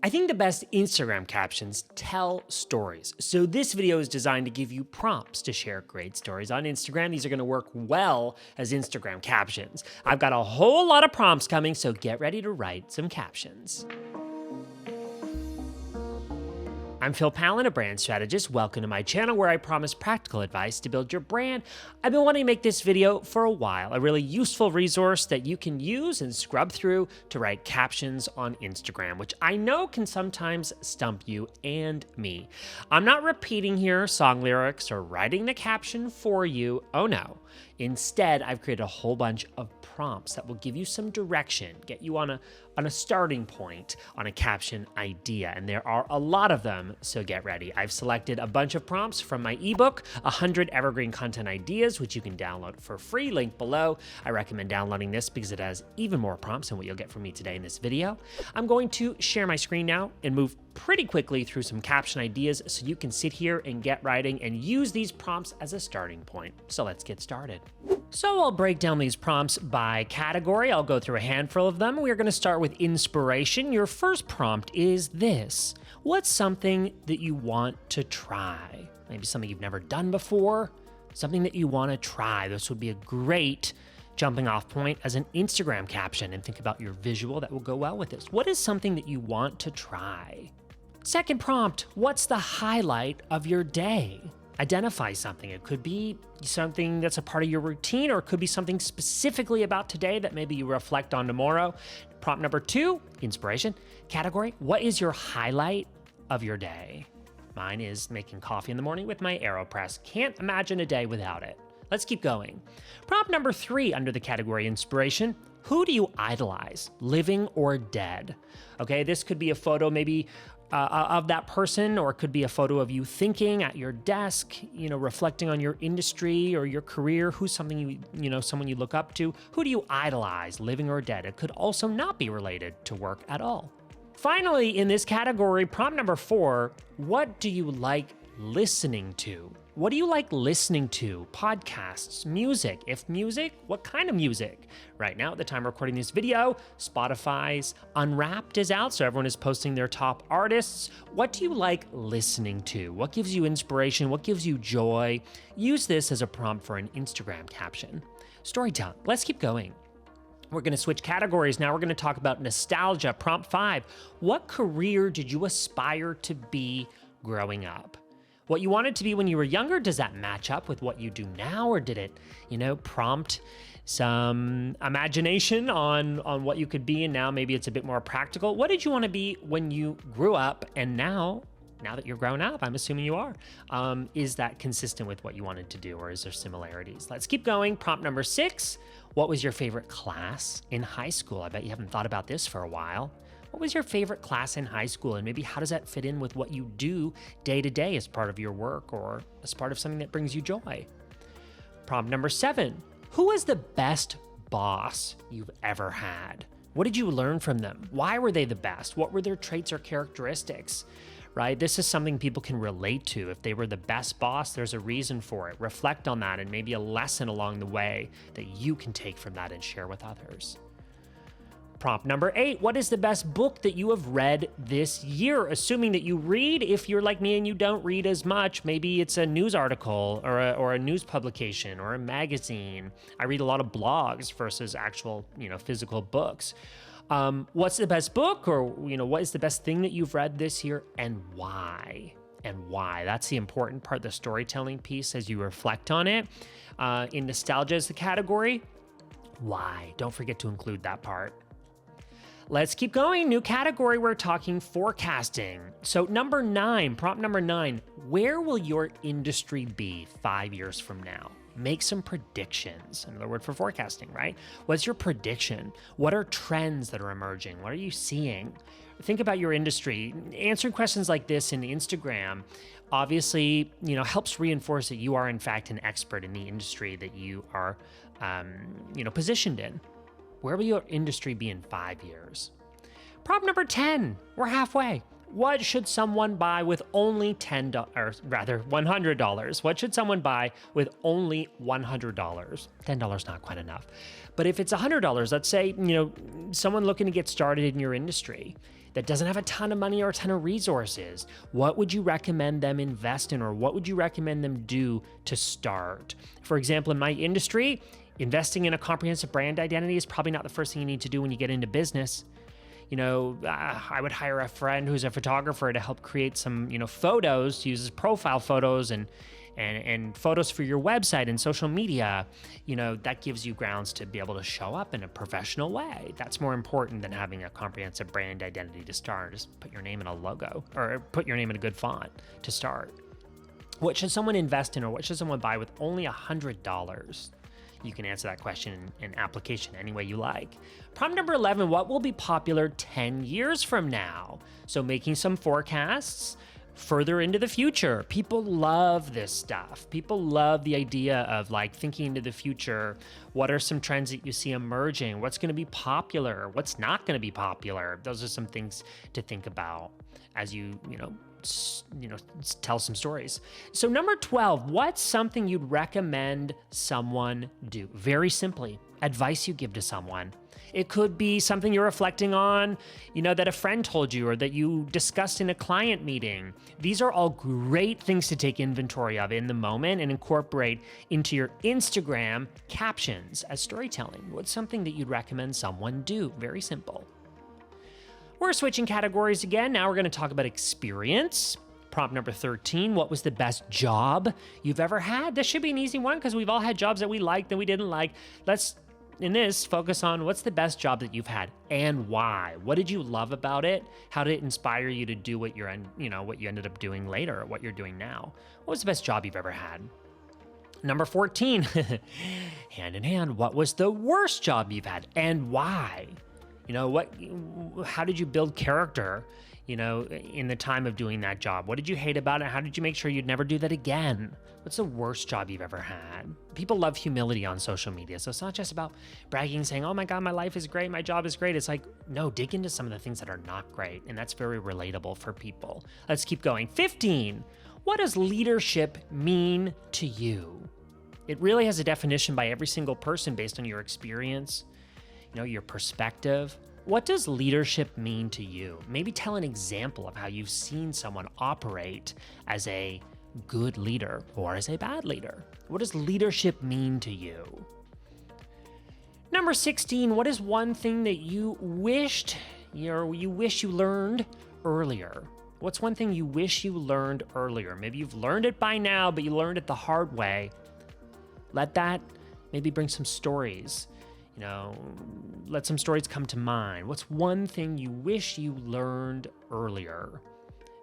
I think the best Instagram captions tell stories. So this video is designed to give you prompts to share great stories on Instagram. These are going to work well as Instagram captions. I've got a whole lot of prompts coming, so get ready to write some captions. I'm Pallen, a brand strategist. Welcome to my channel where I promise practical advice to build your brand. I've been wanting to make this video for a while, a really useful resource that you can use and scrub through to write captions on Instagram, which I know can sometimes stump you and me. I'm not repeating here song lyrics or writing the caption for you. Oh no. Instead, I've created a whole bunch of prompts that will give you some direction, get you on a starting point on a caption idea. And there are a lot of them, so get ready. I've selected a bunch of prompts from my ebook, 100 Evergreen Content Ideas, which you can download for free, link below. I recommend downloading this because it has even more prompts than what you'll get from me today in this video. I'm going to share my screen now and move pretty quickly through some caption ideas so you can sit here and get writing and use these prompts as a starting point. So let's get started. So I'll break down these prompts by category. I'll go through a handful of them. We're going to start with inspiration. Your first prompt is this. What's something that you want to try? Maybe something you've never done before, something that you want to try. This would be a great jumping off point as an Instagram caption, and think about your visual that will go well with this. What is something that you want to try? Second prompt, what's the highlight of your day? Identify something. It could be something that's a part of your routine, or it could be something specifically about today that maybe you reflect on tomorrow. Prompt number 2, inspiration. Category, what is your highlight of your day? Mine is making coffee in the morning with my AeroPress. Can't imagine a day without it. Let's keep going. Prompt number 3 under the category inspiration. Who do you idolize, living or dead? Okay, this could be a photo maybe of that person, or it could be a photo of you thinking at your desk, reflecting on your industry or your career. Who's something someone you look up to? Who do you idolize, living or dead? It could also not be related to work at all. Finally, in this category, prompt number 4, what do you like listening to? What do you like listening to? Podcasts, music. If music, what kind of music? Right now, at the time of recording this video, Spotify's Unwrapped is out, so everyone is posting their top artists. What do you like listening to? What gives you inspiration? What gives you joy? Use this as a prompt for an Instagram caption. Storytelling. Let's keep going. We're going to switch categories. Now we're going to talk about nostalgia. Prompt 5. What career did you aspire to be growing up? What you wanted to be when you were younger, does that match up with what you do now? Or did it, prompt some imagination on what you could be, and now maybe it's a bit more practical? What did you want to be when you grew up, and now that you're grown up, I'm assuming you are, is that consistent with what you wanted to do, or is there similarities? Let's keep going. Prompt number 6, what was your favorite class in high school? I bet you haven't thought about this for a while. What was your favorite class in high school, and maybe how does that fit in with what you do day to day as part of your work or as part of something that brings you joy? Prompt number 7, who was the best boss you've ever had? What did you learn from them? Why were they the best? What were their traits or characteristics? Right? This is something people can relate to. If they were the best boss, there's a reason for it. Reflect on that and maybe a lesson along the way that you can take from that and share with others. Prompt number 8, what is the best book that you have read this year? Assuming that you read, if you're like me and you don't read as much, maybe it's a news article or a news publication or a magazine. I read a lot of blogs versus actual, physical books. What's the best book, or, what is the best thing that you've read this year, and why? And why? That's the important part, the storytelling piece as you reflect on it. In nostalgia as the category, why? Don't forget to include that part. Let's keep going. New category, we're talking forecasting. So number 9, prompt number 9, where will your industry be 5 years from now? Make some predictions. Another word for forecasting, right? What's your prediction? What are trends that are emerging? What are you seeing? Think about your industry. Answering questions like this in Instagram obviously, helps reinforce that you are in fact an expert in the industry that you are, positioned in. Where will your industry be in 5 years? Prompt number 10, we're halfway. What should someone buy with only $100? What should someone buy with only $100? $10 not quite enough. But if it's $100, let's say, someone looking to get started in your industry, that doesn't have a ton of money or a ton of resources, what would you recommend them invest in, or what would you recommend them do to start? For example, in my industry, investing in a comprehensive brand identity is probably not the first thing you need to do when you get into business. I would hire a friend who's a photographer to help create some, photos, to use as profile photos and photos for your website and social media. That gives you grounds to be able to show up in a professional way. That's more important than having a comprehensive brand identity to start. Just put your name in a logo, or put your name in a good font to start. What should someone invest in, or what should someone buy with only $100? You can answer that question in application any way you like. Prompt number 11, what will be popular 10 years from now? So making some forecasts further into the future. People love this stuff. People love the idea of thinking into the future. What are some trends that you see emerging? What's going to be popular? What's not going to be popular? Those are some things to think about as you tell some stories. So number 12, what's something you'd recommend someone do? Very simply, advice you give to someone. It could be something you're reflecting on, that a friend told you or that you discussed in a client meeting. These are all great things to take inventory of in the moment and incorporate into your Instagram captions as storytelling. What's something that you'd recommend someone do? Very simple. We're switching categories again. Now we're going to talk about experience. Prompt number 13, what was the best job you've ever had? This should be an easy one because we've all had jobs that we liked and we didn't like. Let's, in this, focus on what's the best job that you've had and why. What did you love about it? How did it inspire you to do what you ended up doing later, or what you're doing now? What was the best job you've ever had? Number 14, hand in hand, what was the worst job you've had and why? How did you build character, in the time of doing that job? What did you hate about it? How did you make sure you'd never do that again? What's the worst job you've ever had? People love humility on social media. So it's not just about bragging, saying, oh my God, my life is great, my job is great. It's no, dig into some of the things that are not great. And that's very relatable for people. Let's keep going. 15, what does leadership mean to you? It really has a definition by every single person based on your experience, your perspective. What does leadership mean to you? Maybe tell an example of how you've seen someone operate as a good leader or as a bad leader. What does leadership mean to you? Number 16, what is one thing that you wish you learned earlier? What's one thing you wish you learned earlier? Maybe you've learned it by now, but you learned it the hard way. Let that maybe bring some stories. Let some stories come to mind. What's one thing you wish you learned earlier?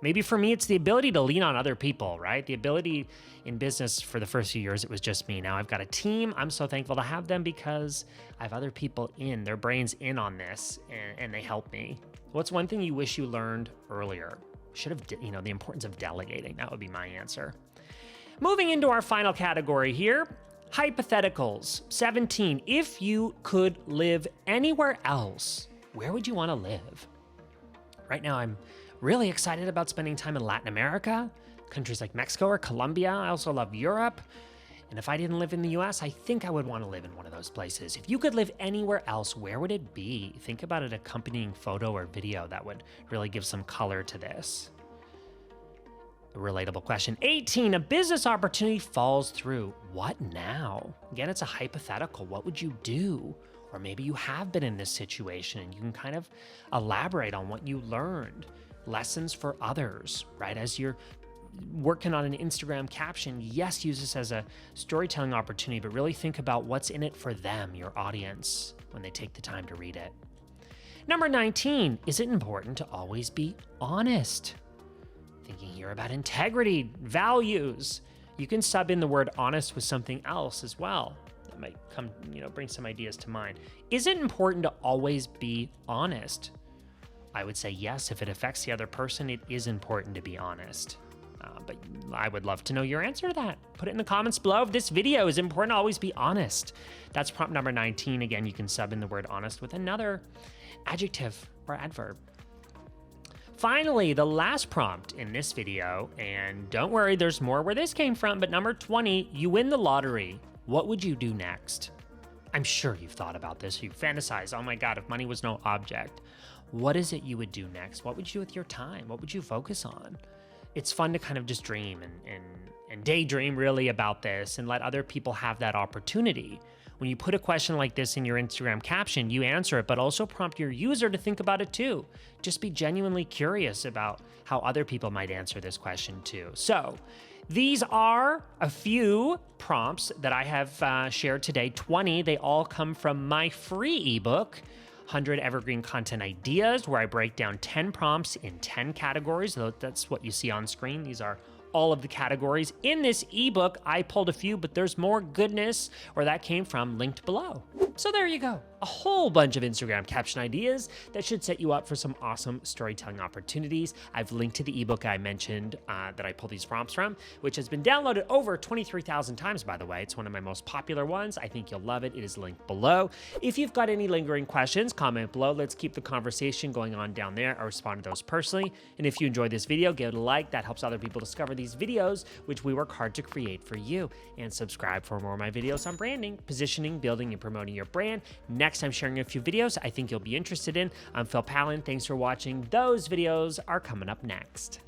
Maybe for me, it's the ability to lean on other people, right? The ability in business for the first few years, it was just me. Now I've got a team. I'm so thankful to have them because I have other people their brains in on this, and they help me. What's one thing you wish you learned earlier? Should have, the importance of delegating. That would be my answer. Moving into our final category here. Hypotheticals. 17, if you could live anywhere else, where would you want to live? Right now, I'm really excited about spending time in Latin America, countries like Mexico or Colombia. I also love Europe. And if I didn't live in the US, I think I would want to live in one of those places. If you could live anywhere else, where would it be? Think about an accompanying photo or video that would really give some color to this. A relatable question. 18, a business opportunity falls through. What now? Again, it's a hypothetical. What would you do? Or maybe you have been in this situation and you can kind of elaborate on what you learned. Lessons for others, right? As you're working on an Instagram caption, yes, use this as a storytelling opportunity, but really think about what's in it for them, your audience, when they take the time to read it. Number 19, is it important to always be honest? Thinking here about integrity, values. You can sub in the word honest with something else as well. That might come, bring some ideas to mind. Is it important to always be honest? I would say yes. If it affects the other person, it is important to be honest. But I would love to know your answer to that. Put it in the comments below. If this video is important to always be honest. That's prompt number 19. Again, you can sub in the word honest with another adjective or adverb. Finally, the last prompt in this video, and don't worry, there's more where this came from, but number 20, you win the lottery. What would you do next? I'm sure you've thought about this. You fantasize, oh my God, if money was no object, what is it you would do next? What would you do with your time? What would you focus on? It's fun to kind of just dream and daydream really about this and let other people have that opportunity. When you put a question like this in your Instagram caption, you answer it, but also prompt your user to think about it too. Just be genuinely curious about how other people might answer this question too. So these are a few prompts that I have shared today, 20. They all come from my free ebook, 100 Evergreen Content Ideas, where I break down 10 prompts in 10 categories. That's what you see on screen. These are all of the categories. In this ebook, I pulled a few, but there's more goodness where that came from linked below. So there you go. A whole bunch of Instagram caption ideas that should set you up for some awesome storytelling opportunities. I've linked to the ebook I mentioned that I pulled these prompts from, which has been downloaded over 23,000 times, by the way. It's one of my most popular ones. I think you'll love it. It is linked below. If you've got any lingering questions, comment below. Let's keep the conversation going on down there. I'll respond to those personally. And if you enjoyed this video, give it a like. That helps other people discover these videos, which we work hard to create for you. And subscribe for more of my videos on branding, positioning, building, and promoting your brand. Next, I'm sharing a few videos I think you'll be interested in. I'm Phil Pallen. Thanks for watching. Those videos are coming up next.